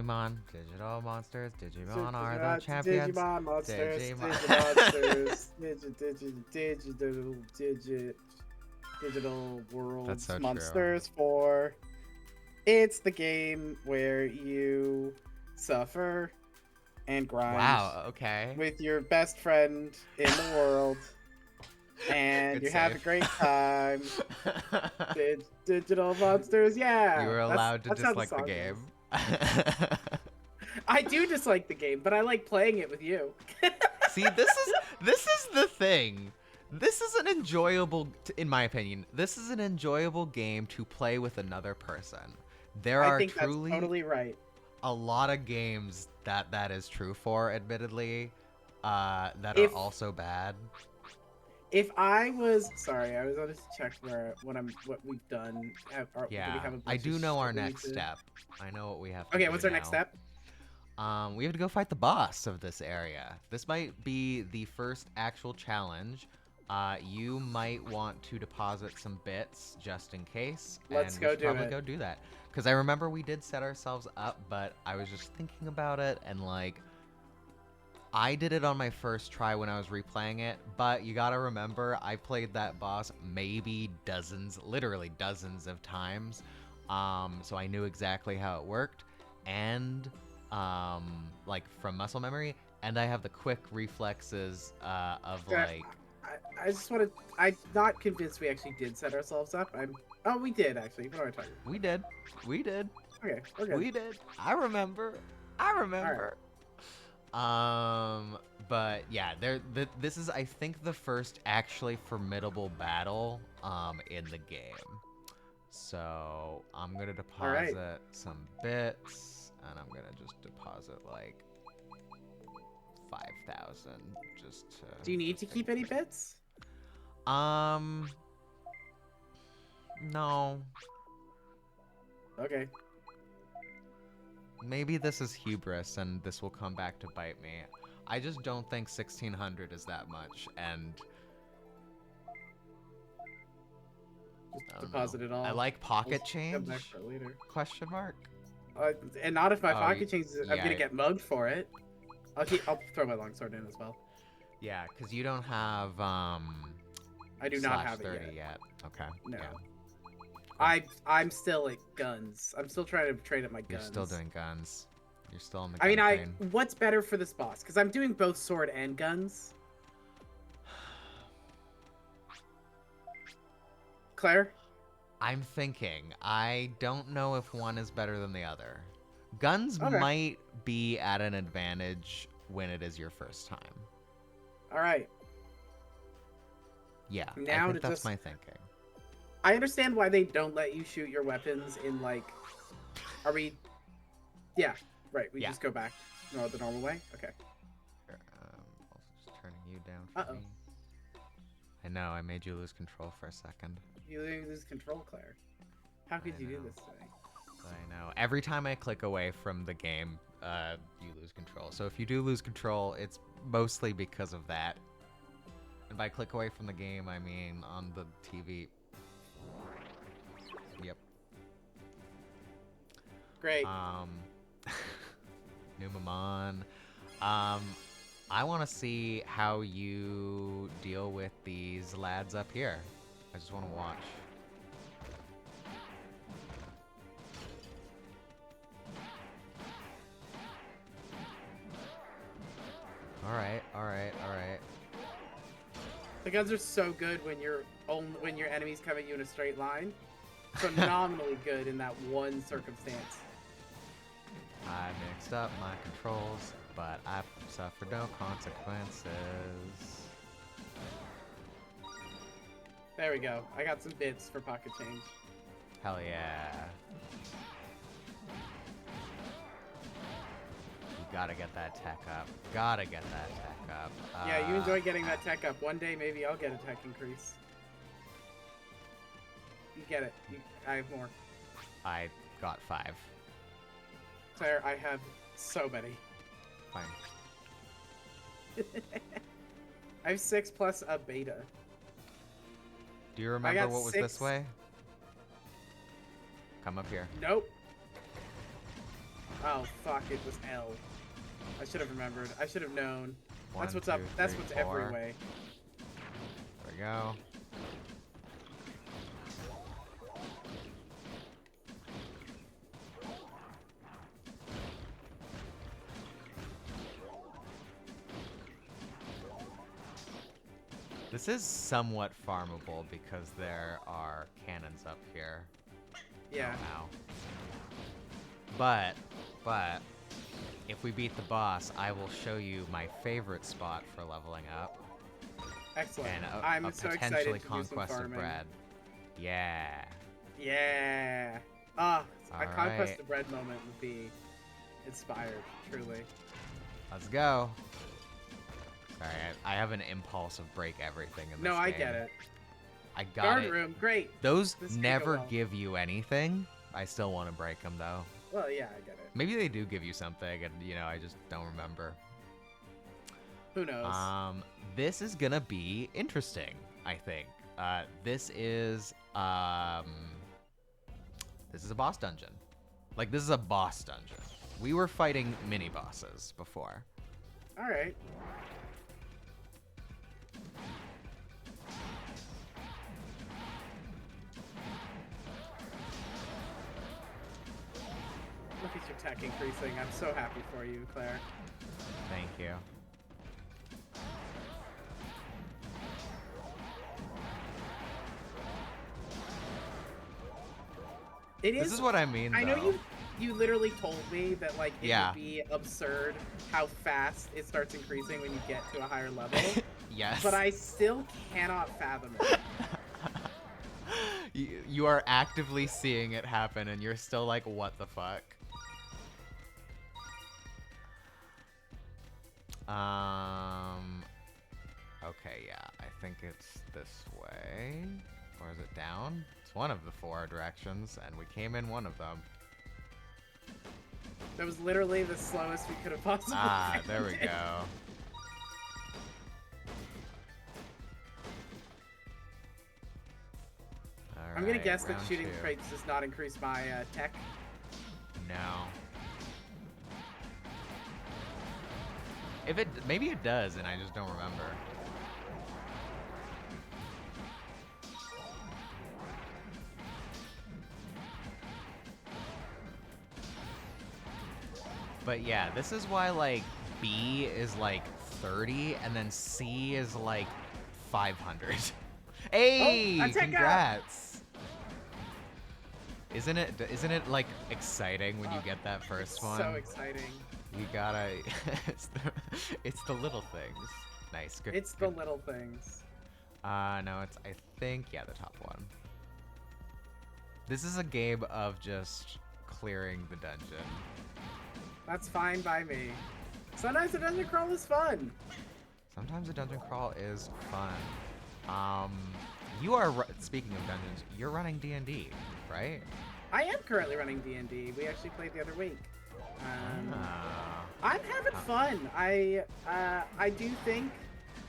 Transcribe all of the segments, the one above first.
Digimon, digital monsters, Digimon are the champions. Digimon monsters, Digimon. Digimonsters, digital That's worlds so true. monsters 4. It's the game where you suffer and grind Wow, okay. with your best friend in the world, and Good you have a save. great time. Digital monsters, You yeah. were allowed to That's how the dislike the song goes. game. I do dislike the game, but I like playing it with you. See, this is the thing. This is an enjoyable, in my opinion, this is an enjoyable game to play with another person. There I are think that's truly totally right. a lot of games that is true for, admittedly, that are If also bad. if I was sorry, I was on to check what we've done. Do we Yeah, have a I bunch of do know shit our we need next to? step. I know what we have to Okay, do what's our next now. step? We have to go fight the boss of this area. This might be the first actual challenge. You might want to deposit some bits just in case. Let's and we go should do probably it. go do that. Because I remember we did set ourselves up, but I was just thinking about it and like, I did it on my first try when I was replaying it, but you gotta remember, I played that boss maybe literally dozens of times. So I knew exactly how it worked, and like from muscle memory, and I have the quick reflexes of like. I just want to. I'm not convinced we actually did set ourselves up. Oh, we did actually. What are I talking We did, we did, about? Okay, we're good. we did. I remember. I remember. But yeah, this is, I think, the first actually formidable battle in the game. So I'm gonna deposit some bits, and I'm gonna just deposit like 5,000 just to. Do you need to keep any bits? No. Okay. Maybe this is hubris, and this will come back to bite me. I just don't think 1,600 is that much, and Just deposit it all. I like pocket change. Come back for it later. Question mark. And not if my Oh, pocket changes. I'm yeah. gonna get mugged for it. I'll throw my longsword in as well. Yeah, because you don't have I do not have it /30 yet. Okay. No. Yeah. I'm still at guns. I'm still trying to trade up my guns. You're still doing guns. You're still on the I mean, gun train. what's better for this boss? Because I'm doing both sword and guns. Claire? I'm thinking. I don't know if one is better than the other. Guns Okay. might be at an advantage when it is your first time. All right. Yeah, Now I to think that's just- my thinking. I understand why they don't let you shoot your weapons in, like... Are we... Yeah, right. We Yeah. just go back the normal way? Okay. Here, also just turning you down for me. I know, I made you lose control for a second. You lose control, Claire. How could you do this today? I know. Every time I click away from the game, you lose control. So if you do lose control, it's mostly because of that. And by click away from the game, I mean on the TV. Yep. Great. Numamon. I want to see how you deal with these lads up here. I just want to watch. Alright. The guns are so good when your enemies come at you in a straight line. Phenomenally good in that one circumstance. I mixed up my controls, but I suffered no consequences. There we go. I got some bits for pocket change. Hell yeah. You gotta get that tech up. Gotta get that tech up. Yeah, you enjoy getting that tech up. One day, maybe I'll get a tech increase. You get it. I have more. I got 5. Claire, I have so many. Fine. I have 6 plus a beta. Do you remember what was 6. this way? Come up here. Nope. Oh fuck! It was L. I should have remembered. I should have known. That's One, what's two, up. That's three, what's four. every way. There we go. This is somewhat farmable because there are cannons up here. Yeah. Now. But, if we beat the boss, I will show you my favorite spot for leveling up. Excellent. And I'm a so potentially excited to do some conquest of farming. bread. Yeah. Yeah. Ah, a All conquest right. of bread moment would be inspired, truly. Let's go. Sorry, I have an impulse of break everything in this No, game. I get it. I got Guard it. room, great. Those This can't go never well. give you anything. I still want to break them though. Well, yeah, I get it. Maybe they do give you something, and I just don't remember. Who knows? This is gonna be interesting. I think. This is a boss dungeon. Like, this is a boss dungeon. We were fighting mini bosses before. All right. Look at your tech increasing. I'm so happy for you, Claire. Thank you. This is what I mean, I know though. you literally told me that like it Yeah. would be absurd how fast it starts increasing when you get to a higher level. Yes. But I still cannot fathom it. You are actively seeing it happen, and you're still like, what the fuck? Okay, yeah, I think it's this way. Or is it down? It's one of the 4 directions, and we came in one of them. That was literally the slowest we could have possibly found There we it. go. I'm gonna Alright, guess that round shooting 2. crates does not increase my tech. No. Maybe it does, and I just don't remember. But yeah, this is why like B is like 30 and then C is like 500. Hey, Oh, attack out! congrats. Isn't it like exciting when you get that first one? So exciting. You gotta it's the little things. Nice. Good. It's the good. little things. No, it's I think the top one. This is a game of just clearing the dungeon. That's fine by me. Sometimes the dungeon crawl is fun. Sometimes a dungeon crawl is fun. You are speaking of dungeons, you're running D&D, right? I am currently running D&D. We actually played the other week. Ah. I'm having fun. I do think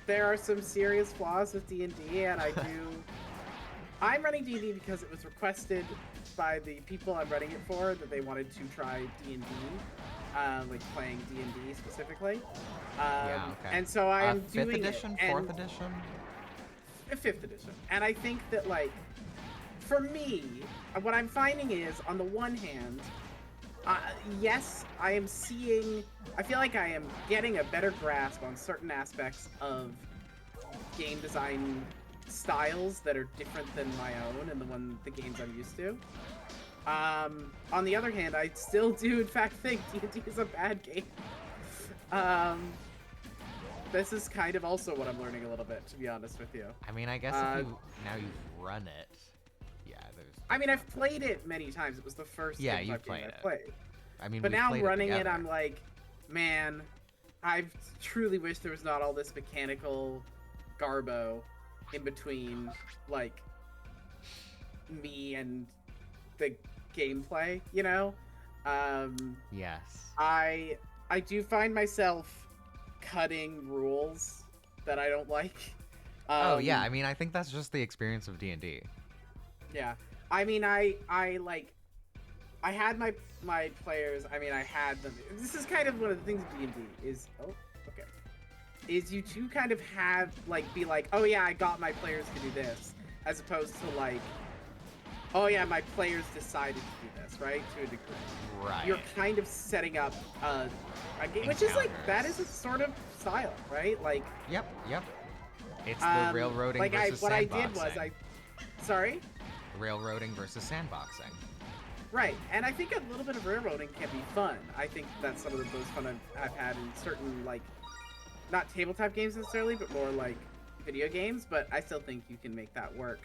there are some serious flaws with D&D, and I'm running D&D because it was requested by the people I'm running it for that they wanted to try D&D, like playing D&D specifically. Yeah, okay. And so I am Fifth doing edition, it. fourth edition. 5th edition. And I think that, like, for me, what I'm finding is, on the one hand, yes, I feel like I am getting a better grasp on certain aspects of game design styles that are different than my own and the games I'm used to. On the other hand, I still do in fact think D&D is a bad game. This is kind of also what I'm learning a little bit, to be honest with you. I mean, I guess if you've run it, yeah. I mean, I've played it many times. It was the first Yeah, tabletop you've game played I it. played. I mean, But we now played running it, together. I'm like, man, I truly wish there was not all this mechanical garbo in between, like, me and the gameplay, you know? Yes. I do find myself cutting rules that I don't like. Oh yeah, I mean, I think that's just the experience of D&D. Yeah. I mean, I like I had my players. I mean, I had them. This is kind of one of the things of D&D is okay. Is you two kind of have like be like, oh yeah, I got my players to do this, as opposed to like, oh yeah, my players decided to do this, right? To a degree. Right. You're kind of setting up a game, which is like that is a sort of style, right? Like. Yep. It's the railroading like versus what sandboxing. I did was sorry. Railroading versus sandboxing. Right, and I think a little bit of railroading can be fun. I think that's some of the most fun I've had in certain, like, not tabletop games necessarily, but more like video games, but I still think you can make that work.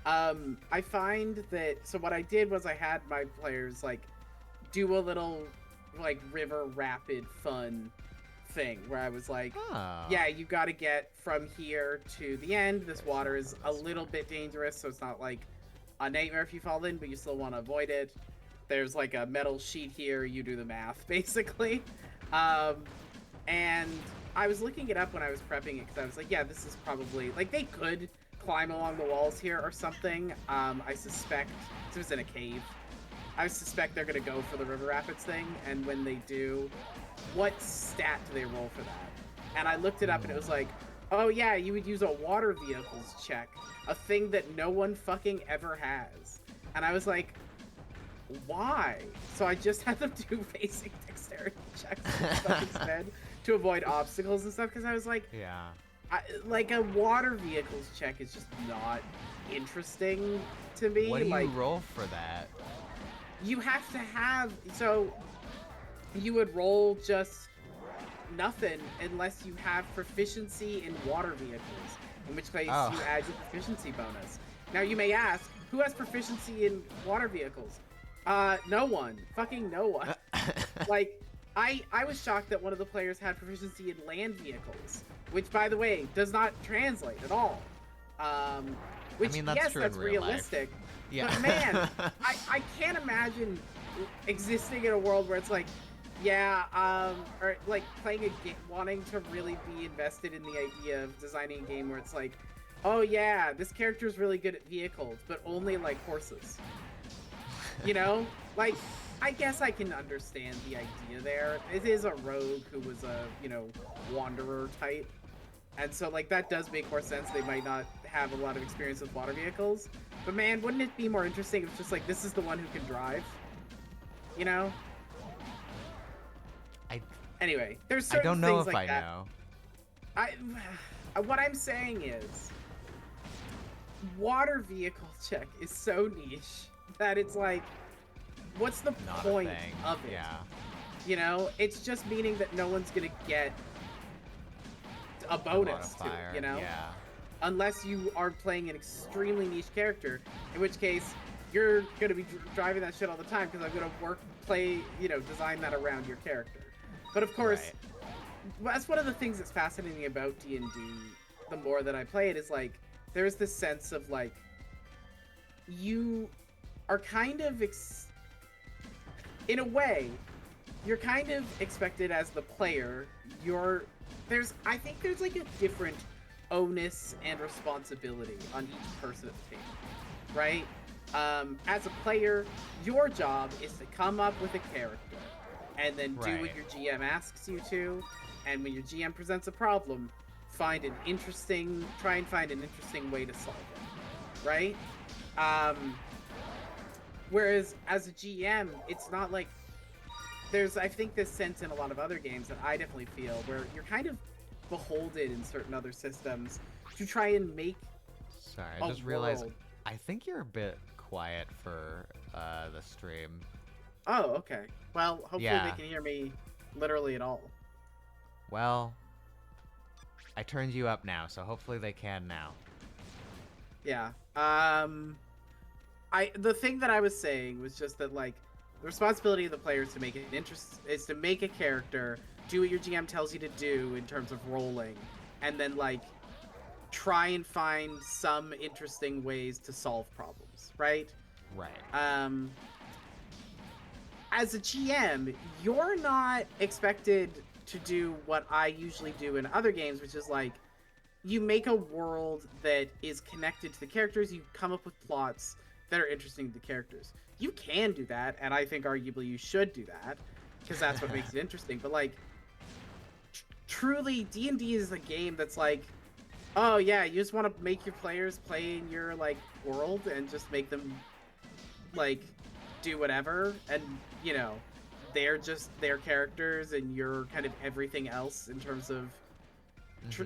I find that, so what I did was I had my players, like, do a little, like, river rapid fun thing where I was like, yeah, you gotta get from here to the end. This water is a little bit dangerous, so it's not, like, a nightmare if you fall in, but you still want to avoid it. There's like a metal sheet here, you do the math, basically. And I was looking it up when I was prepping it, because I was like, yeah, this is probably, like, they could climb along the walls here or something. I suspect, it was in a cave, I suspect they're going to go for the River Rapids thing, and when they do, what stat do they roll for that? And I looked it up, and it was like, oh yeah, you would use a water vehicles check, a thing that no one fucking ever has. And I was like, why? So I just had them do basic dexterity checks and stuff instead to avoid obstacles and stuff, because I was like, yeah, like a water vehicles check is just not interesting to me. What do like, you roll for that? You have to have, so you would roll just nothing unless you have proficiency in water vehicles, in which case you add your proficiency bonus. Now you may ask, who has proficiency in water vehicles? No one. Fucking no one. Like, I was shocked that one of the players had proficiency in land vehicles, which, by the way, does not translate at all. Which, I mean, that's true, that's realistic. Life. Yeah. But man, I can't imagine existing in a world where it's like, yeah, or like playing a game, wanting to really be invested in the idea of designing a game where it's like, oh yeah, this character is really good at vehicles, but only like horses. You know, like, I guess I can understand the idea there. It is a rogue who was a, you know, wanderer type, and so like that does make more sense. They might not have a lot of experience with water vehicles, but man, wouldn't it be more interesting if it's just like, this is the one who can drive? You know? Anyway, there's certain I don't know things if like I that. know. What I'm saying is, water vehicle check is so niche that it's like, what's the point of it? Yeah. You know, it's just meaning that no one's gonna get a bonus to it, you know? Yeah. Unless you are playing an extremely niche character, in which case you're gonna be driving that shit all the time, because I'm gonna design that around your character. But of course, that's one of the things that's fascinating about D&D. The more that I play it, is like, there's this sense of like, you are kind of in a way, you're kind of expected as the player. I think there's like a different onus and responsibility on each person at the table, right? As a player, your job is to come up with a character and then do what your GM asks you to, and when your GM presents a problem, try and find an interesting way to solve it, right? Whereas as a GM, it's not like, there's, I think, this sense in a lot of other games that I definitely feel, where you're kind of beholden in certain other systems to try and make Sorry, I just realized, I think you're a bit quiet for the stream. Oh, okay. Well, hopefully they can hear me literally at all. Well, I turned you up now, so hopefully they can now. Yeah. The thing that I was saying was just that, like, the responsibility of the player is to make to make a character, do what your GM tells you to do in terms of rolling, and then, like, try and find some interesting ways to solve problems, right? Right. As a GM, you're not expected to do what I usually do in other games, which is like, you make a world that is connected to the characters, you come up with plots, that are interesting to characters. You can do that, and I think arguably you should do that because that's what makes it interesting. But like, truly, D&D is a game that's like, oh yeah, you just want to make your players play in your like world and just make them like do whatever, and you know, they're just their characters, and you're kind of everything else in terms of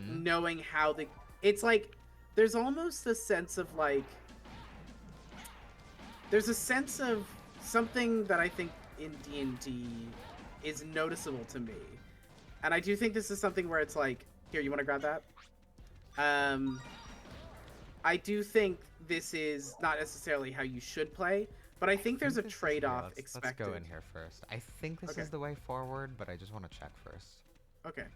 knowing how the. It's like there's almost a sense of like there's a sense of something that I think in D&D is noticeable to me, and I do think this is something where it's like, here, you want to grab that? I do think this is not necessarily how you should play, but I think there's a trade-off expected. Let's go in here first. I think this is the way forward, but I just want to check first. Okay.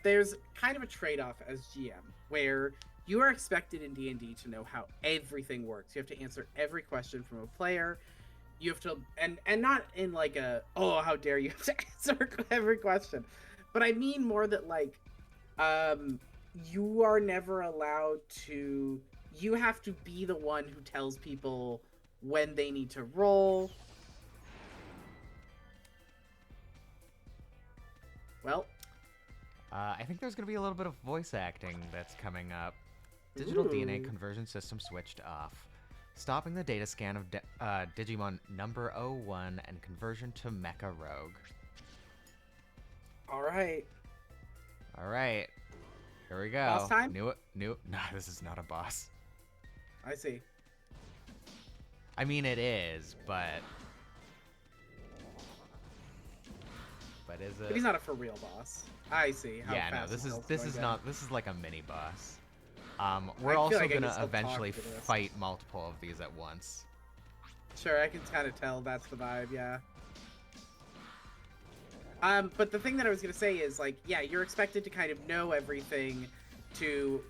There's kind of a trade-off as GM, where you are expected in D&D to know how everything works. You have to answer every question from a player. You have to, and not in like a, oh, how dare you have to answer every question. But I mean more that like, you are never allowed to, you have to be the one who tells people when they need to roll. Well, I think there's going to be a little bit of voice acting that's coming up. Digital DNA conversion system switched off. Stopping the data scan of Digimon number 01 and conversion to Mecha Rogue. All right. Here we go. Boss time? No, this is not a boss. I see. I mean, it is, but is it? But he's not a for real boss. I see. Yeah, no, this is not. This is like a mini boss. We're also gonna eventually fight multiple of these at once. Sure, I can kind of tell that's the vibe. Yeah. But the thing that I was gonna say is like, yeah, you're expected to kind of know everything, to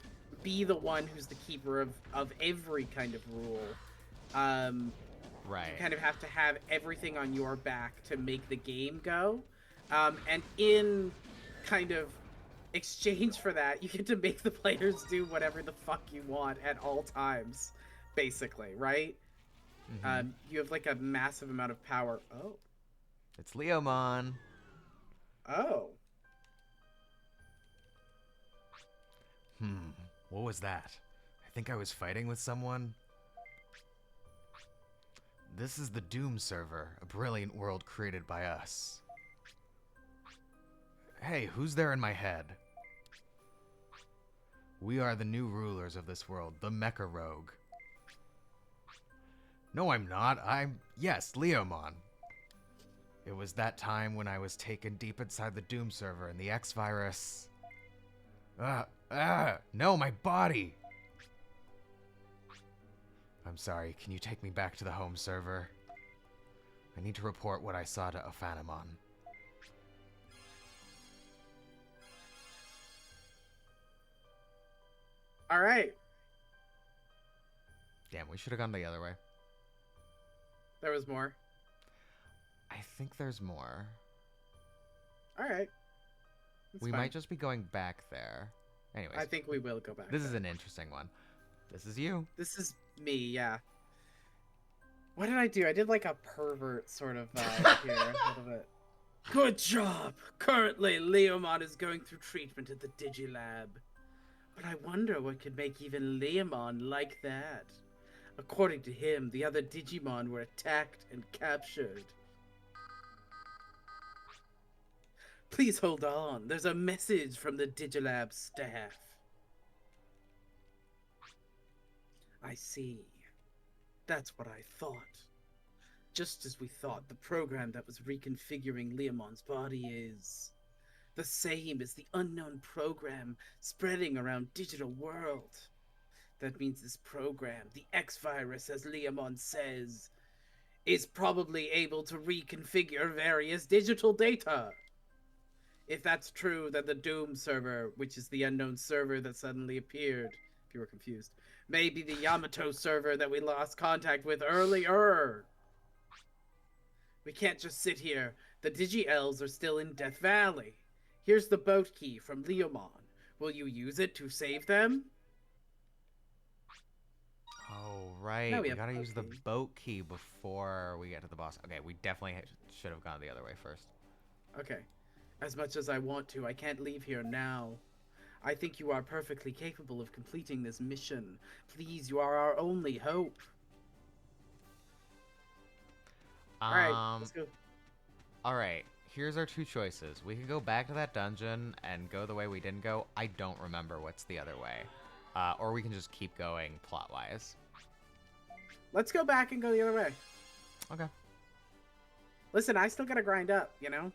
be the one who's the keeper of every kind of rule. Right. You kind of have to have everything on your back to make the game go. And in kind of exchange for that, you get to make the players do whatever the fuck you want at all times, basically, right? You have like a massive amount of power. Oh. It's Leomon. Oh. What was that? I think I was fighting with someone. This is the Doom server, a brilliant world created by us. Hey, who's there in my head? We are the new rulers of this world, the Mecha Rogue. No, I'm not. Yes, Leomon. It was that time when I was taken deep inside the Doom server and the X-Virus... no, my body! I'm sorry, can you take me back to the home server? I need to report what I saw to Ophanimon. Alright. Damn, we should have gone the other way. There was more. I think there's more. Alright. We might just be going back there. Anyways. I think we will go back. This is an interesting one. This is you. This is me, yeah. What did I do? I did like a pervert sort of vibe here. A little bit. Good job! Currently, Leomon is going through treatment at the Digilab. But I wonder what could make even Leomon like that. According to him, the other Digimon were attacked and captured. Please hold on. There's a message from the Digilab staff. I see. That's what I thought. Just as we thought, the program that was reconfiguring Leomon's body is the same as the unknown program spreading around Digital World. That means this program, the X-Virus, as Leomon says, is probably able to reconfigure various digital data. If that's true, then the Doom server, which is the unknown server that suddenly appeared, if you were confused, may be the Yamato server that we lost contact with earlier. We can't just sit here. The Digi-Elves are still in Death Valley. Here's the boat key from Leomon. Will you use it to save them? Oh, right. No, we We have gotta a use the key. boat key before we get to the boss. Okay, we definitely should have gone the other way first. Okay. As much as I want to, I can't leave here now. I think you are perfectly capable of completing this mission. Please, you are our only hope. All right, Um, let's go. all right. Here's our two choices. We could go back to that dungeon and go the way we didn't go. I don't remember what's the other way. Or we can just keep going plot-wise. Let's go back and go the other way. Okay. Listen, I still gotta grind up, you know?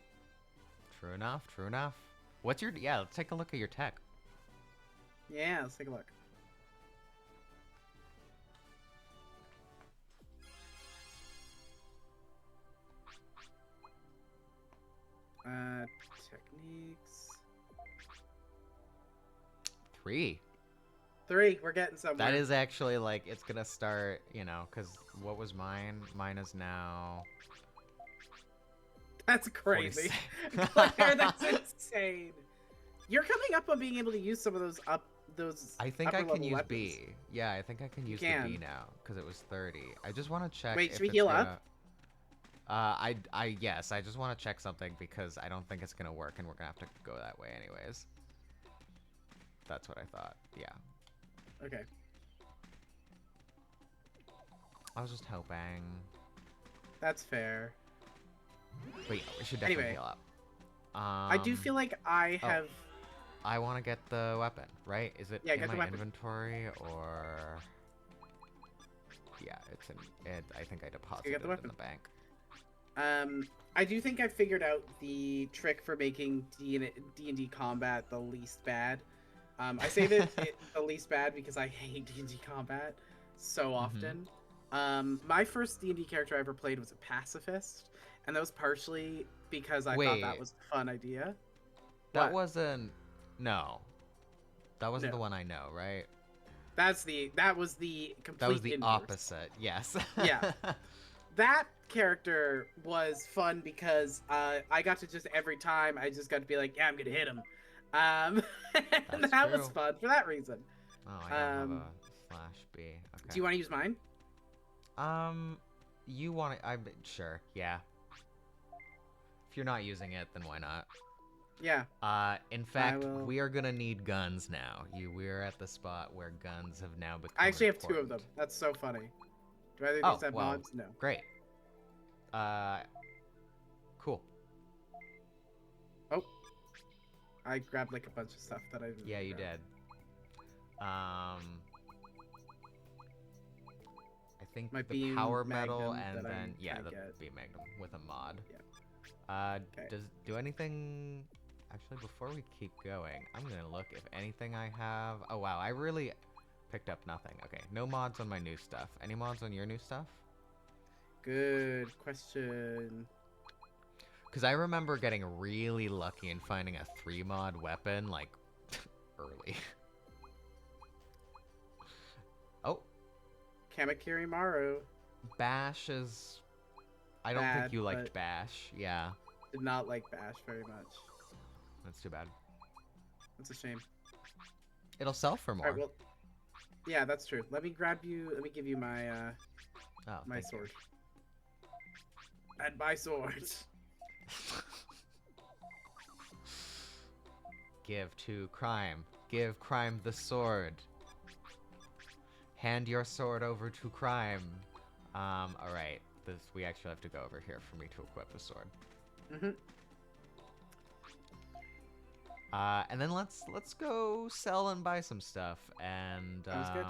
True enough, true enough. What's your... Yeah, let's take a look at your tech. Yeah, let's take a look. Techniques. 3. 3, we're getting somewhere. That is actually, like, it's gonna start, you know, because what was mine? Mine is now... That's crazy. 46. Claire, that's insane. You're coming up on being able to use some of those I think I upper can level use weapons. B. Yeah, I think I can use the B now, because it was 30. I just want to check Wait, if should we it's heal gonna... up? Yes, I just want to check something because I don't think it's gonna work and we're gonna have to go that way anyways. That's what I thought. Yeah. Okay. I was just hoping. That's fair. But yeah, we should definitely Anyway. heal up. I do feel like I oh. have... I want to get the weapon, right? Is it Yeah, in get the my weapon. inventory or... Yeah, it's in... I think I deposited get the it in weapon. the bank. I do think I figured out the trick for making D&D combat the least bad. I say that it's the least bad because I hate D&D combat so often. My first D&D character I ever played was a pacifist, and that was partially because I thought that Wait. was a fun idea. That What? wasn't... No. That wasn't No. the one I know, right? That was the complete That was the inverse. opposite, yes. Yeah. That character was fun because I got to just every time I just got to be like, yeah, I'm gonna hit him. And That's that was true. fun for that reason. Oh, I don't have a slash B. Okay. Do you want to use mine? You want it? I'm sure. Yeah. If you're not using it, then why not? Yeah. In fact, will- we are gonna need guns now. We're at the spot where guns have now become. I actually have 2 of important. them. That's so funny. Do either Oh, of these have well, mods? No. Great. Cool. Oh. I grabbed like a bunch of stuff that I didn't. Yeah, you grab. did. I think My the beam power metal magnum and that I then yeah, can't the get. beam magnum with a mod. Yeah. Okay. Does do anything? Actually, before we keep going, I'm gonna look if anything I have. Oh wow, I really picked up nothing. Okay, no mods on my new stuff. Any mods on your new stuff? Good question. Because I remember getting really lucky and finding a 3-mod weapon like early. Oh, Kamakiri Maru Bash is. I don't Bad, think you liked but- Bash. Yeah, did not like Bash very much. that's too bad. That's a shame. It'll sell for more. All right, well, yeah, that's true. Let me grab you. Let me give you my oh, my thank you. sword. And my sword. Give to crime. Give crime the sword. Hand your sword over to crime. Alright. We actually have to go over here for me to equip the sword. And then let's go sell and buy some stuff. And Sounds good.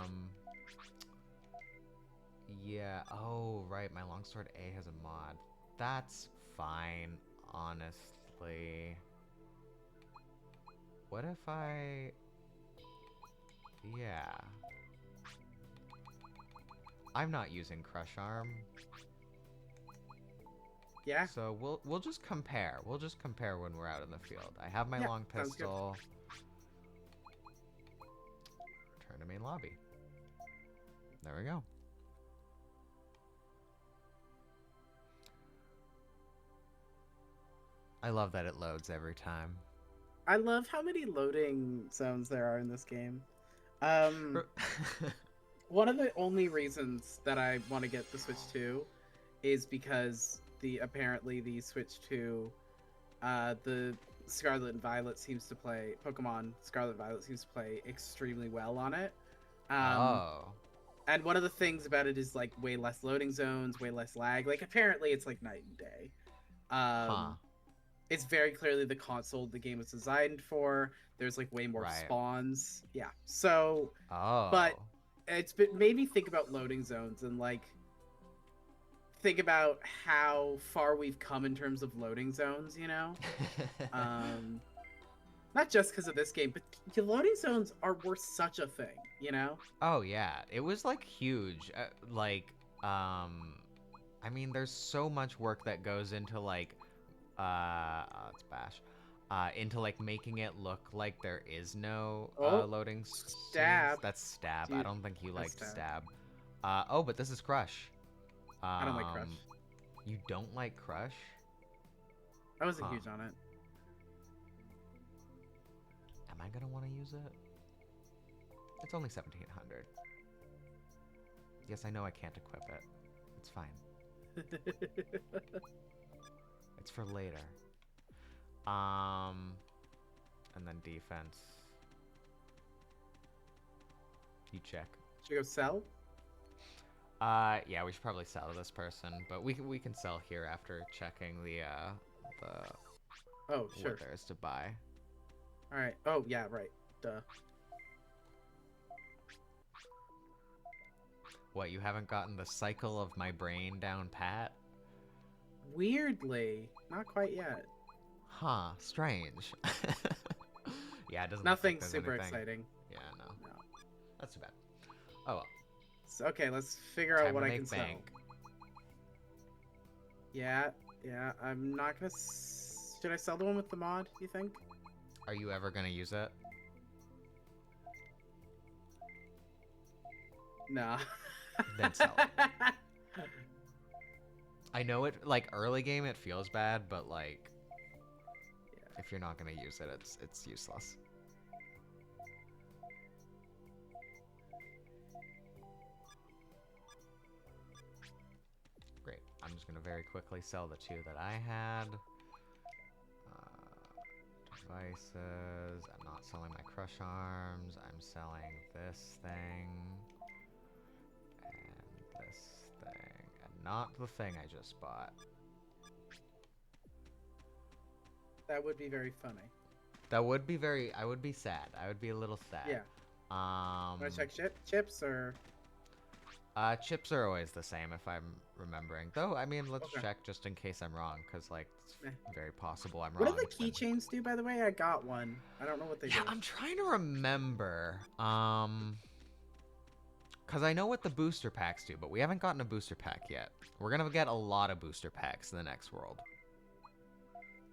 yeah. Oh, right. My longsword A has a mod. That's fine, honestly. What if I... Yeah. I'm not using Crush Arm. Yeah. So we'll just compare. We'll just compare when we're out in the field. I have my Yeah, long sounds good. pistol. Return to main lobby. There we go. I love that it loads every time. I love how many loading zones there are in this game. one of the only reasons that I want to get the Switch 2 is because the Switch 2, the Scarlet and Violet seems to play Pokemon Scarlet and Violet seems to play extremely well on it. Um, Oh. and one of the things about it is like way less loading zones, way less lag. Like apparently it's like night and day. Huh. Um, it's very clearly the console the game was designed for. There's like way more Right. spawns. Yeah. So, but Oh. made me think about loading zones and like think about how far we've come in terms of loading zones, you know? Um, not just because of this game, but the loading zones were such a thing, you know? Oh yeah, it was like huge. I mean, there's so much work that goes into like, it's Bash, into like making it look like there is no Oh, loading scenes. stab. That's stab. I Dude, don't think you that's liked stab. stab. Oh, but this is Crush. I don't like Crush. You don't like Crush? I wasn't Huh. huge on it. Am I gonna want to use it? It's only 1700. Yes, I know I can't equip it. It's fine. It's for later. And then defense. You check. Should we go sell? Yeah, we should probably sell to this person, but we can sell here after checking the Oh, sure. what there is to buy. All right. Oh, yeah, right. Duh. What, you haven't gotten the cycle of my brain down pat? Weirdly, not quite yet. Huh, strange. Yeah, it doesn't look like Nothing there's super anything. exciting. Yeah, no. No. That's too bad. Oh well. So, okay, let's figure out Time what to I make can bank. sell. Yeah, yeah. I'm not gonna. Should I sell the one with the mod? You think? Are you ever gonna use it? Nah. Then sell it. I know it, like, early game it feels bad, but like, Yeah. if you're not gonna use it, it's useless. Great. I'm just gonna very quickly sell the two that I had. Devices. I'm not selling my crush arms. I'm selling this thing. And this thing. And not the thing I just bought. That would be very funny. That would be very... I would be sad. I would be a little sad. Yeah. Want to check chips or? Chips are always the same if I'm remembering. Though, I mean, let's Okay. check just in case I'm wrong, because, like, it's Eh. very possible I'm What wrong. do the keychains do, by the way? I got one. I don't know what they do. Yeah, I'm trying to remember. Because I know what the booster packs do, but we haven't gotten a booster pack yet. We're going to get a lot of booster packs in the next world.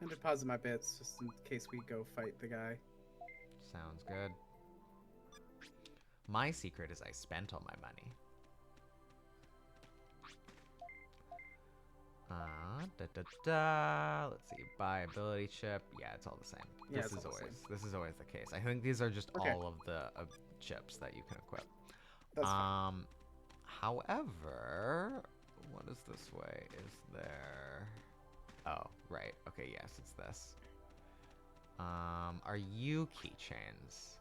I'm gonna deposit my bits just in case we go fight the guy. Sounds good. My secret is I spent all my money. Let's see. Buy ability chip. Yeah, it's all the same. Yeah, This it's is all the always this is always the case. I think these are just Okay. all of the chips that you can equip. That's fine. However, what is this way? Is there? Oh, right. Okay, yes, it's this. Are you keychains?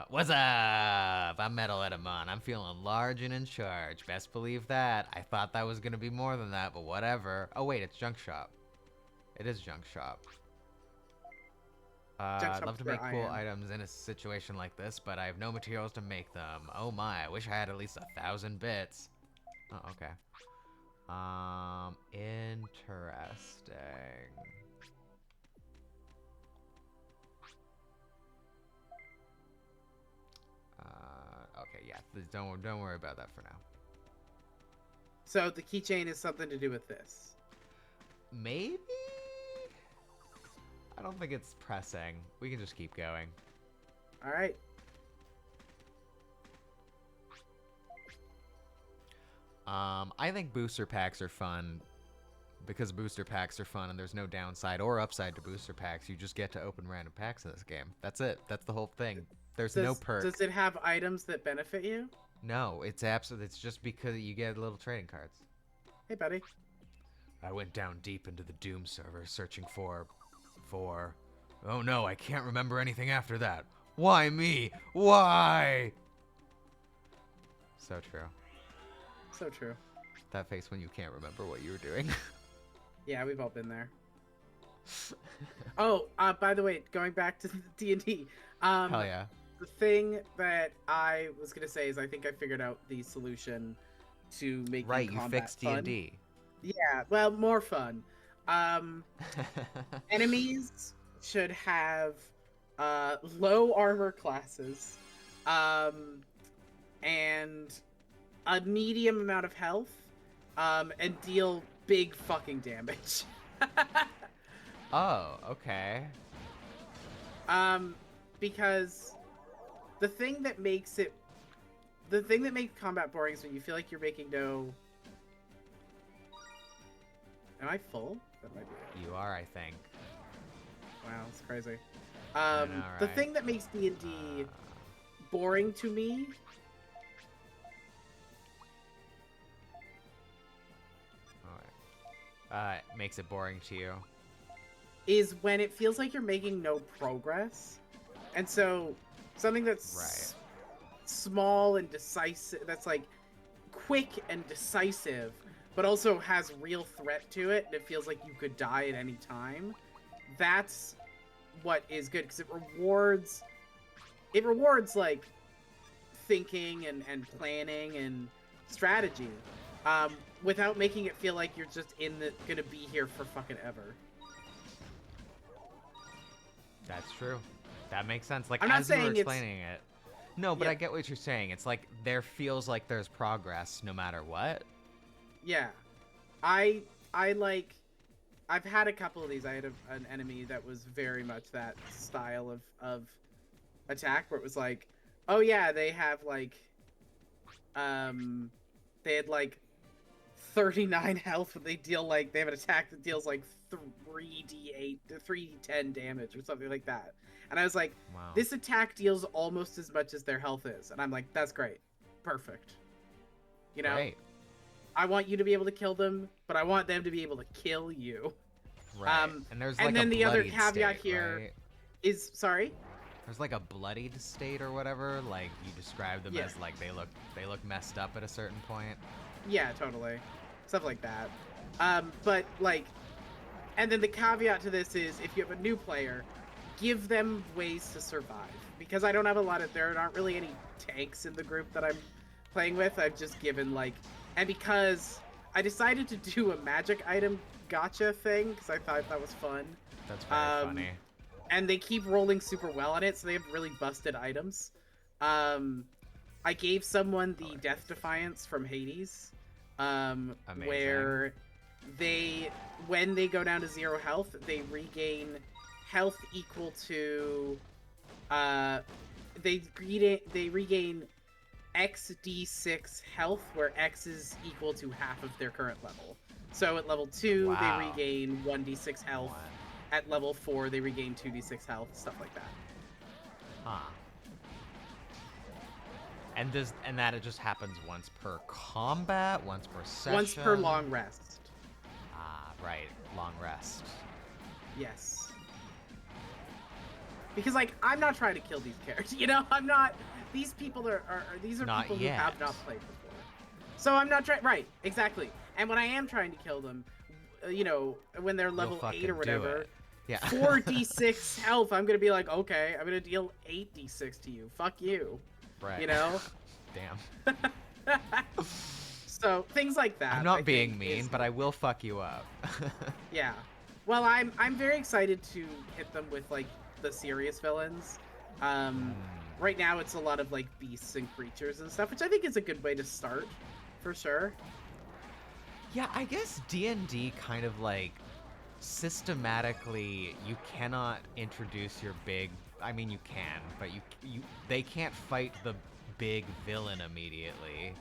What's up? I'm Metal Edamon. I'm feeling large and in charge. Best believe that. I thought that was gonna be more than that, but whatever. Oh wait, it's Junk Shop. It is Junk Shop. Junk I'd love shop's to where make I cool am. items in a situation like this, but I have no materials to make them. Oh my, I wish I had at least 1,000 bits. Oh, okay. Interesting. Okay, yeah. Don't worry about that for now. So the keychain is something to do with this. Maybe? I don't think it's pressing. We can just keep going. All right. I think booster packs are fun because booster packs are fun and there's no downside or upside to booster packs. You just get to open random packs in this game. That's it. That's the whole thing. There's no perk. Does it have items that benefit you? No, it's absolutely. It's just because you get little trading cards. Hey, buddy. I went down deep into the Doom server searching for. Oh no, I can't remember anything after that. Why me? Why? So true. So true. That face when you can't remember what you were doing. Yeah, we've all been there. Oh, by the way, going back to D&D. Hell yeah. The thing that I was gonna say is I think I figured out the solution to making Right, you combat fixed fun. D&D. Yeah, well, more fun. Enemies should have low armor classes, and a medium amount of health, and deal big fucking damage. Oh, okay. Because the thing that makes combat boring is when you feel like you're making no. Am I full? That might be it. You are, I think. Wow, it's crazy. know, The right? thing that makes D&D boring to me It makes it boring to you. is when it feels like you're making no progress. And so something that's Right. small and decisive, that's like quick and decisive, but also has real threat to it, and it feels like you could die at any time. That's what is good, because it rewards like thinking and planning and strategy, without making it feel like you're just gonna be here for fucking ever. That's true. That makes sense. Like, I'm not as you were saying it's explaining it. No, but Yeah. I get what you're saying. It's like there feels like there's progress no matter what. Yeah, I like. I've had a couple of these. I had an enemy that was very much that style of attack, where it was like, oh yeah, they have like, they had like 39 health, but they have an attack that deals like 3d8, 3d10 damage or something like that. And I was like, Wow. this attack deals almost as much as their health is, and I'm like, that's great, perfect. You know, Right. I want you to be able to kill them, but I want them to be able to kill you. Right. And there's And like then a the other bloodied caveat state, here right? is, sorry? There's like a bloodied state or whatever. Like you describe them Yeah. as like they look messed up at a certain point. Yeah, totally. Stuff like that. But like, and then the caveat to this is if you have a new player, give them ways to survive. Because I don't have there aren't really any tanks in the group that I'm playing with. I've just given like, and because I decided to do a magic item gotcha thing, because I thought that was fun. That's very funny. And they keep rolling super well on it, so they have really busted items. I gave someone the Death Defiance from Hades, Amazing. where when they go down to 0 health, they regain health equal to, they regain XD6 health, where X is equal to half of their current level. So at level 2, Wow. they regain 1d6 health. At level 4, they regain 2d6 health, stuff like that. Huh. And that it just happens once per combat, once per session. Once per long rest. Ah, right. Long rest. Yes. Because like I'm not trying to kill these characters, you know. I'm not. These people these are Not people yet. who have not played before. So I'm not trying. Right. Exactly. And when I am trying to kill them, you know, when they're level 8 or whatever, yeah. 4d6 health, I'm gonna be like, okay, I'm gonna deal 8d6 to you. Fuck you. Right. You know. Damn. So things like that. I'm not being mean, but I will fuck you up. Yeah. Well, I'm very excited to hit them with like the serious villains. Right now it's a lot of like beasts and creatures and stuff, which I think is a good way to start, for sure. Yeah, I guess D&D kind of like systematically you cannot introduce your big. I mean, you can, but they can't fight the big villain immediately.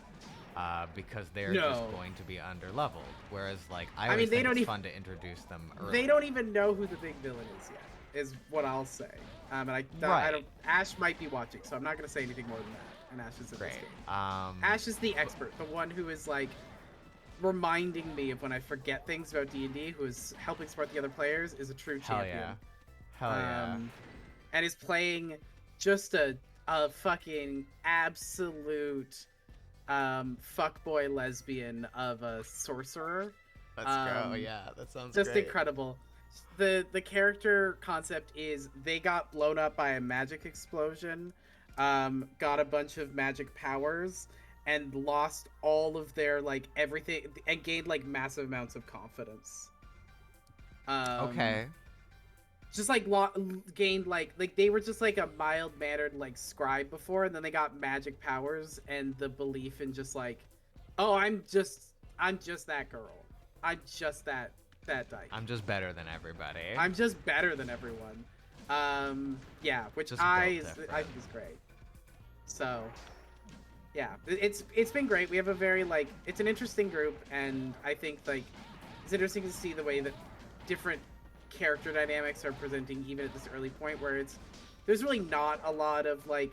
Because they're just going to be underleveled. Whereas, like, I always think it's fun to introduce them early. They don't even know who the big villain is yet, is what I'll say. And I don't. Ash might be watching, so I'm not going to say anything more than that. and Ash is in this Great. game. Ash is the expert, the one who is like reminding me of when I forget things about D&D, who is helping support the other players, is a true champion. Hell yeah. And is playing just a fucking absolute fuckboy lesbian of a sorcerer. Let's go. Yeah, that sounds just great. incredible. The character concept is they got blown up by a magic explosion, got a bunch of magic powers, and lost all of their like everything, and gained like massive amounts of confidence. Okay. Just like gained like they were just like a mild mannered like scribe before, and then they got magic powers and the belief in just like, oh, I'm just that girl. I'm just that dyke. I'm just better than everybody. I'm just better than everyone. Yeah, which Just I built think different. is great. So, yeah, it's been great. We have a very like it's an interesting group, and I think like it's interesting to see the way that different character dynamics are presenting even at this early point where there's really not a lot of like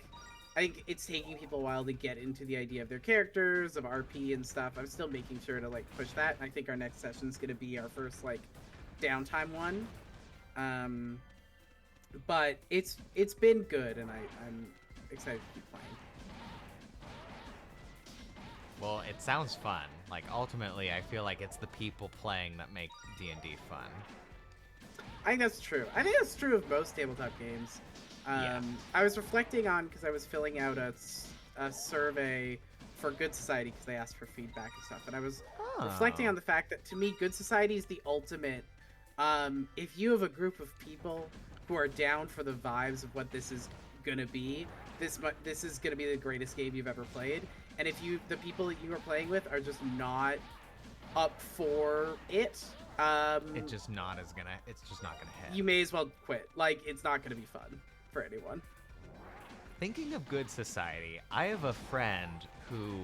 I think it's taking people a while to get into the idea of their characters, of RP and stuff. I'm still making sure to like push that. And I think our next session is going to be our first like downtime one. But it's been good, and I'm excited to keep playing. Well, it sounds fun. Like ultimately, I feel like it's the people playing that make D&D fun. I think that's true. I think that's true of most tabletop games. Yeah. I was reflecting on because I was filling out a survey for Good Society because they asked for feedback and stuff, and I was reflecting on the fact that to me, Good Society is the ultimate. If you have a group of people who are down for the vibes of what this is gonna be, this is gonna be the greatest game you've ever played. And if the people that you are playing with are just not up for it, it's just not gonna hit. you may as well quit. Like, it's not gonna be fun for anyone. Thinking of Good Society, I have a friend who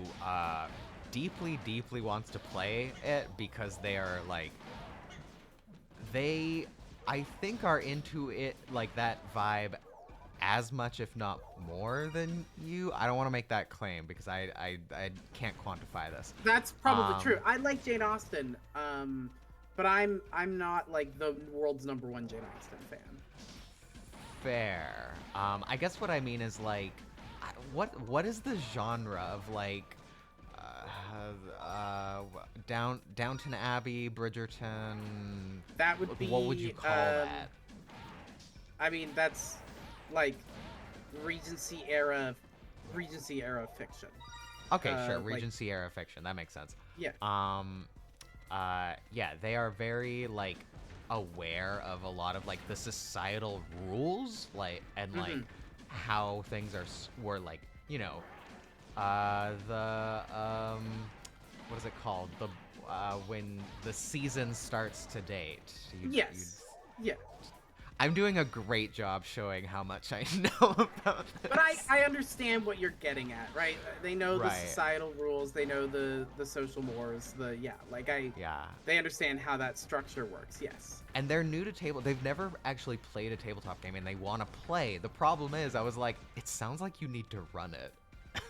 deeply wants to play it because they are like I think are into it like that vibe as much if not more than you. I don't want to make that claim because I can't quantify this. That's probably true. I like Jane Austen, but I'm not like the world's #1 Jane Austen fan. Fair. I guess what I mean is like what is the genre of like Downton Abbey, Bridgerton? That would be what would you call that? I mean, that's like Regency era fiction. Okay, sure. like- Regency era fiction. That makes sense. Yeah. Yeah, they are very like aware of a lot of like the societal rules, like and like how things were like, you know, the what is it called? The when the season starts to date. Yes. Yeah. I'm doing a great job showing how much I know about this. But I understand what you're getting at, right? They know the Right. societal rules, they know the social mores, they understand how that structure works. Yes. And they're new to they've never actually played a tabletop game and they want to play. The problem is I was like, it sounds like you need to run it.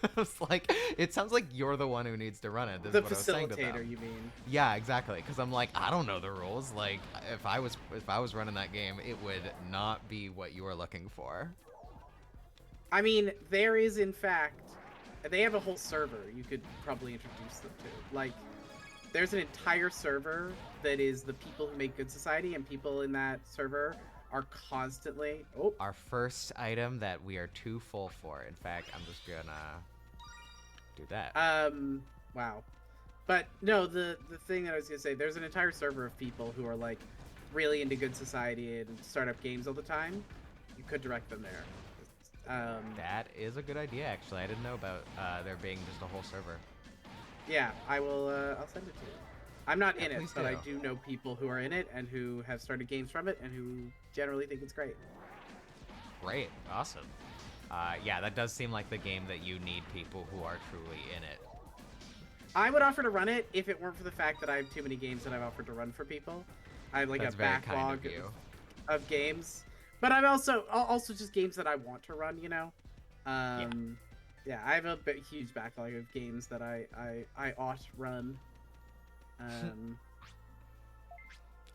I was like, it sounds like you're the one who needs to run it. This The is what I was saying to them. facilitator, you mean? Yeah, exactly. Because I'm like, I don't know the rules. Like, if I was running that game, it would not be what you were looking for. I mean, there is in fact, they have a whole server you could probably introduce them to. Like, there's an entire server that is the people who make Good Society, and people in that server are constantly. Oh, Our first item that we are too full for. In fact, I'm just gonna do that. wow. But no, the thing that I was gonna say, there's an entire server of people who are like really into Good Society and startup games all the time. You could direct them there. That is a good idea, actually. I didn't know about there being just a whole server. Yeah, I will. I'll send it to you. I'm not in it, please but I do. do know people who are in it and who have started games from it and who generally think it's great. Great, awesome. Yeah, that does seem like the game that you need people who are truly in it. I would offer to run it if it weren't for the fact that I have too many games that I've offered to run for people. I have like That's a very kind backlog of you. of games, but I'm also just games that I want to run. You know, Yeah, I have a huge backlog of games that I ought run. Um,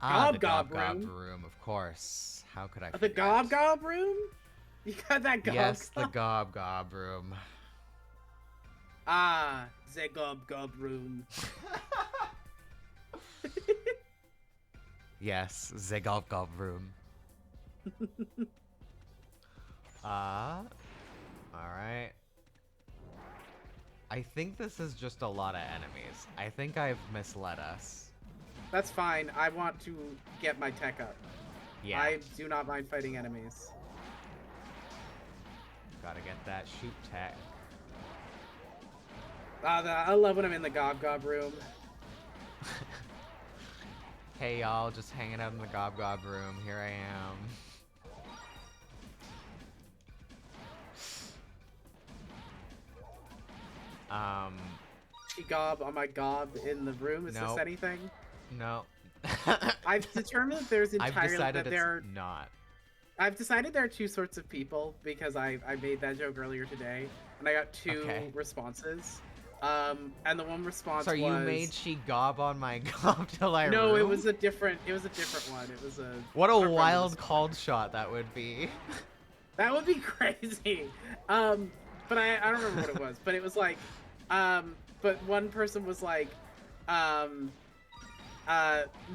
Ah, the Gob Gob Gob Gob Room. Room, of course. How could I The forget? Gob Gob Room. You got that Gob Yes, the Gob. Gob Gob Room. Ah, the Gob Gob Room. Yes, the Gob Gob Room. Alright. I think this is just a lot of enemies. I think I've misled us. That's fine. I want to get my tech up. Yeah. I do not mind fighting enemies. Gotta get that shoot tech. I love when I'm in the Gob Gob Room. Hey y'all, just hanging out in the Gob Gob Room. Here I am. She gob on my gob in the room. Is Nope. this anything? No. I've determined that there's I've entirely decided that there it's not. I've decided there are two sorts of people because I made that joke earlier today and I got two Okay. responses. And the one response So was you made she gob on my gob till I no, room? it was a different one. It was a What a friend wild response. called shot that would be. That would be crazy. But I don't remember what it was, but it was like but one person was like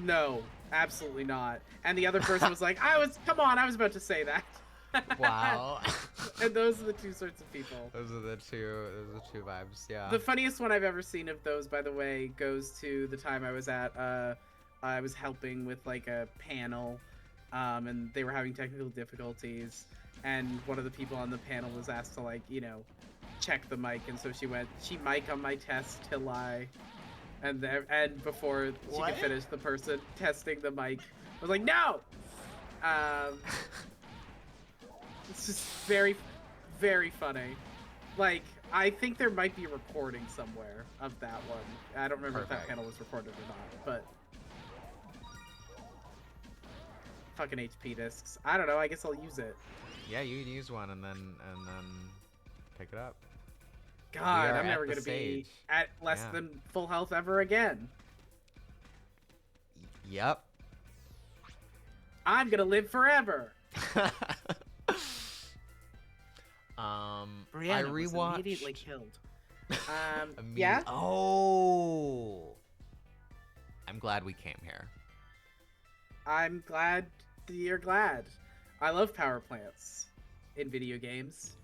no, absolutely not. And the other person was like, come on, I was about to say that. Wow. And those are the two sorts of people. Those are the two vibes, yeah. The funniest one I've ever seen of those, by the way, goes to the time I was at I was helping with like a panel, and they were having technical difficulties, and one of the people on the panel was asked to, like, you know, check the mic, and so she mic on my test till and before she What? could finish, the person testing the mic was like, no! It's just very, very funny. Like, I think there might be a recording somewhere of that one. I don't remember if that Perfect. panel was recorded or not, but fucking HP discs. I don't know, I guess I'll use it. Yeah, you can use one and then pick it up. God, are I'm never at the gonna be stage. at less Yeah. than full health ever again. Yep. I'm gonna live forever. I Brianna was rewatched. immediately killed. Yeah? Oh. I'm glad we came here. I'm glad you're glad. I love power plants in video games.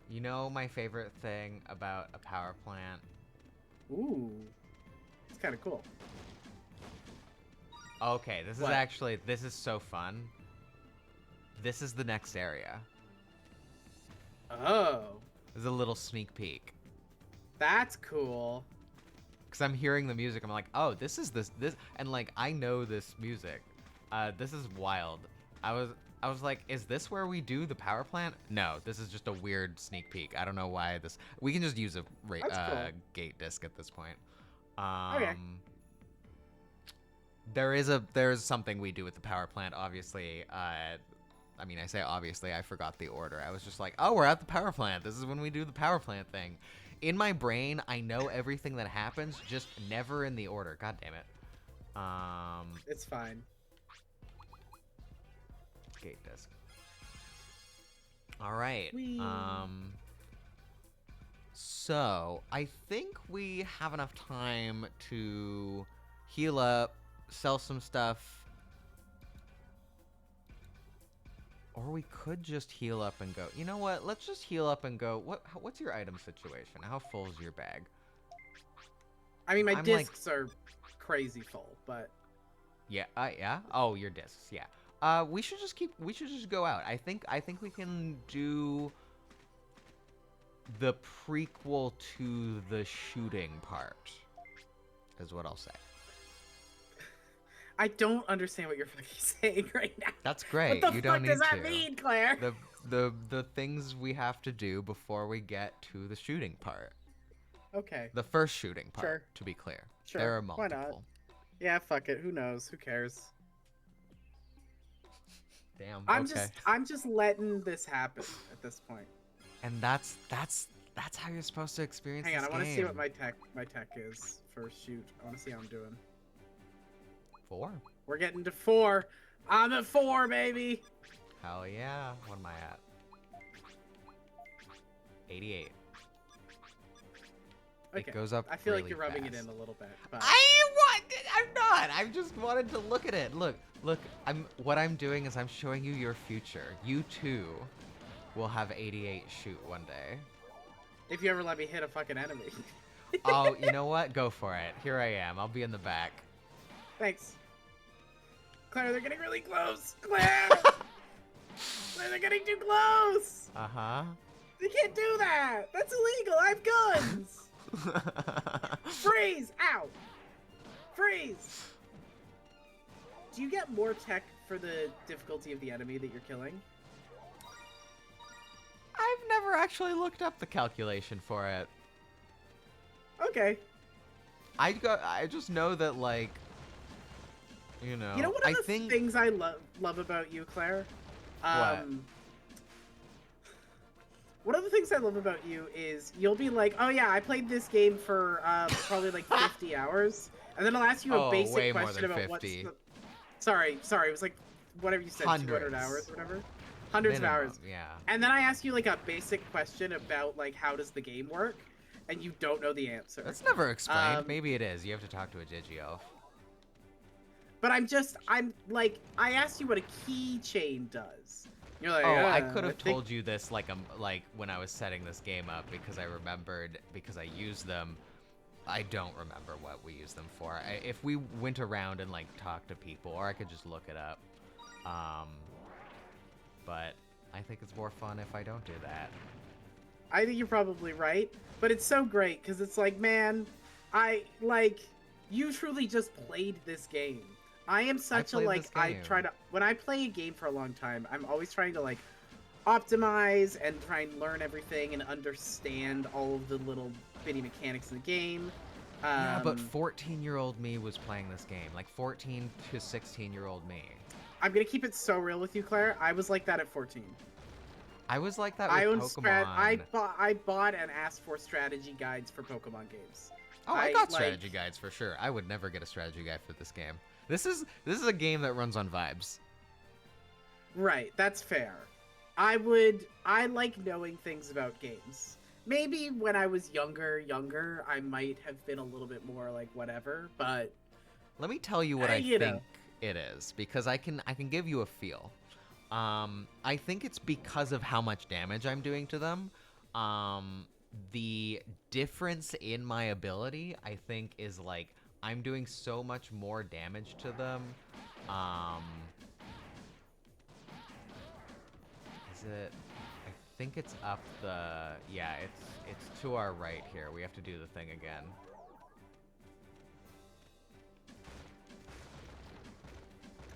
You know my favorite thing about a power plant? Ooh. It's kind of cool. Okay, this What? this is so fun. This is the next area. Oh. This is a little sneak peek. That's cool. Cause I'm hearing the music, I'm like, oh, this, and like I know this music. This is wild. I was like, is this where we do the power plant? No, this is just a weird sneak peek. I don't know why this. We can just use a That's cool. gate disc at this point. Okay. There's something we do with the power plant. Obviously, I mean, I say obviously. I forgot the order. I was just like, oh, we're at the power plant. This is when we do the power plant thing. In my brain, I know everything that happens, just never in the order. God damn it. It's fine. Gate disc. All right. Whee. So I think we have enough time to heal up, sell some stuff, or we could just heal up and go. You know what? Let's just heal up and go. What's your item situation? How full is your bag? I mean, my I'm discs are crazy full, but Yeah. Yeah. Oh, your discs. Yeah. We should just go out. I think we can do the prequel to the shooting part. Is what I'll say. I don't understand what you're fucking saying right now. That's great. What the You fuck don't need does that to. mean, Claire? The things we have to do before we get to the shooting part. Okay. The first shooting part, Sure. to be clear. Sure. There are Why multiple. not? Yeah, fuck it. Who knows? Who cares? Damn. I'm okay. just letting this happen at this point. And that's That's how you're supposed to experience Hang on, this I want to game. see what my tech is for shoot. I want to see how I'm doing. 4. We're getting to 4. I'm at 4, baby. Hell yeah. What am I at? 88. Okay. It goes up I feel really like you're rubbing fast. it in a little bit, but I'm not. I just wanted to look at it. Look. What I'm doing is I'm showing you your future. You too will have 88 shoot one day. if you ever let me hit a fucking enemy. Oh, you know what? Go for it. Here I am. I'll be in the back. Thanks. Claire, they're getting really close. Claire! Claire, they're getting too close. Uh-huh. You can't do that. That's illegal. I have guns. Freeze! Ow! Freeze! Do you get more tech for the difficulty of the enemy that you're killing? I've never actually looked up the calculation for it. Okay. I just know that, like, you know. You know one of the things I love about you, Claire? What? One of the things I love about you is you'll be like, oh yeah, I played this game for probably like 50 hours. And then I'll ask you a basic question about what's the... Sorry, it was like whatever you said, Hundreds. 200 hours or whatever. Hundreds Minimum, of hours. yeah. And then I ask you like a basic question about like how does the game work, and you don't know the answer. That's never explained. Maybe it is. You have to talk to a Digio. But I'm like, I asked you what a keychain does. You're like, oh, I could have told you this like when I was setting this game up because I remembered because I used them. I don't remember what we used them for. If we went around and like talked to people, or I could just look it up. But I think it's more fun if I don't do that. I think you're probably right, but it's so great because it's like, man, you truly just played this game. I am such a like when I play a game for a long time, I'm always trying to like optimize and try and learn everything and understand all of the little bitty mechanics of the game. Yeah, but 14-year-old me was playing this game, like 14 to 16-year-old me. I'm gonna keep it so real with you, Claire. I was like that at 14. I was like that with Pokemon. I bought and asked for strategy guides for Pokemon games. Oh, I got strategy guides for sure. I would never get a strategy guide for this game. This is a game that runs on vibes. Right, that's fair. I like knowing things about games. Maybe when I was younger, I might have been a little bit more like whatever, but let me tell you what I think it is, because I can give you a feel. I think it's because of how much damage I'm doing to them. The difference in my ability, I think, is like I'm doing so much more damage to them. Is it? I think it's up the... Yeah, it's to our right here. We have to do the thing again.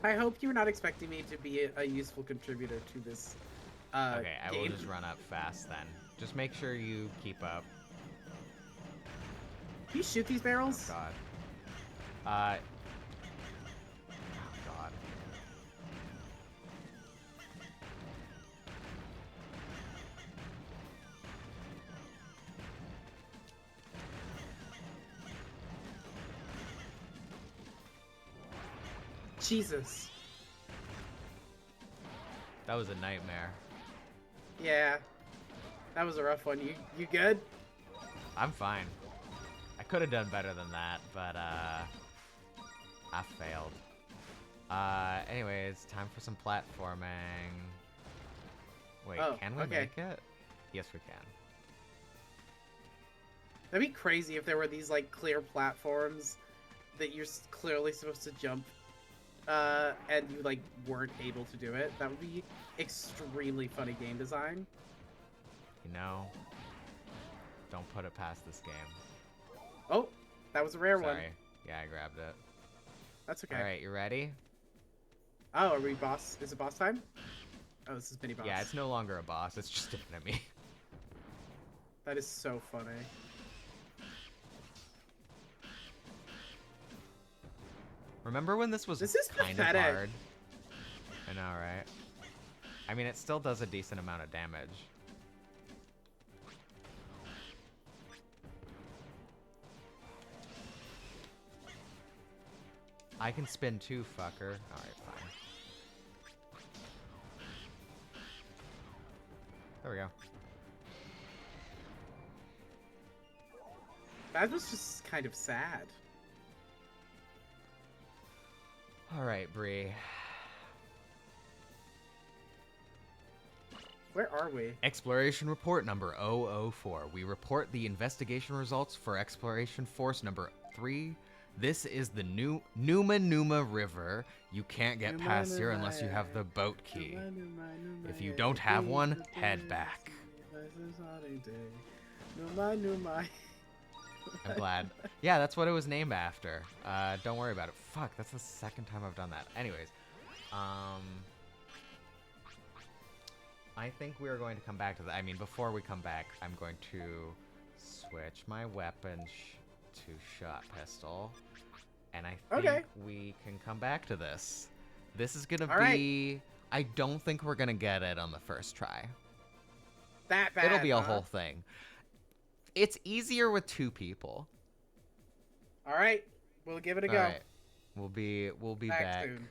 I hope you're not expecting me to be a useful contributor to this okay, I game. will just run up fast then. Just make sure you keep up. Can you shoot these barrels? Oh, God. Oh, God. Jesus. That was a nightmare. Yeah. That was a rough one. You good? I'm fine. I could have done better than that, but I failed. Anyways, time for some platforming. Wait, can we make it? Yes, we can. That'd be crazy if there were these like clear platforms that you're clearly supposed to jump and you like weren't able to do it. That would be extremely funny game design. You know, don't put it past this game. Oh, that was a rare one. Sorry. Yeah, I grabbed it. That's okay. All right, you ready? Oh, are we boss? Is it boss time? Oh, this is mini boss. Yeah, it's no longer a boss. It's just an enemy. That is so funny. Remember when this was kind of hard? I know, right? I mean, it still does a decent amount of damage. I can spin too, fucker. Alright, fine. There we go. That was just kind of sad. Alright, Bree. Where are we? Exploration report number 004. We report the investigation results for exploration force number 3. This is the Numa River. You can't get past here unless you have the boat key. If you don't have one, head back. I'm glad. Yeah, that's what it was named after. Don't worry about it. Fuck, that's the second time I've done that. Anyways, I think we are going to come back to that. I mean, before we come back, I'm going to switch my weapon to shot pistol. And I think we can come back to this. This is going to be... Right. I don't think we're going to get it on the first try. That bad, It'll be a whole thing. It's easier with 2 people. All right. We'll give it a go. All right. We'll be back. Soon.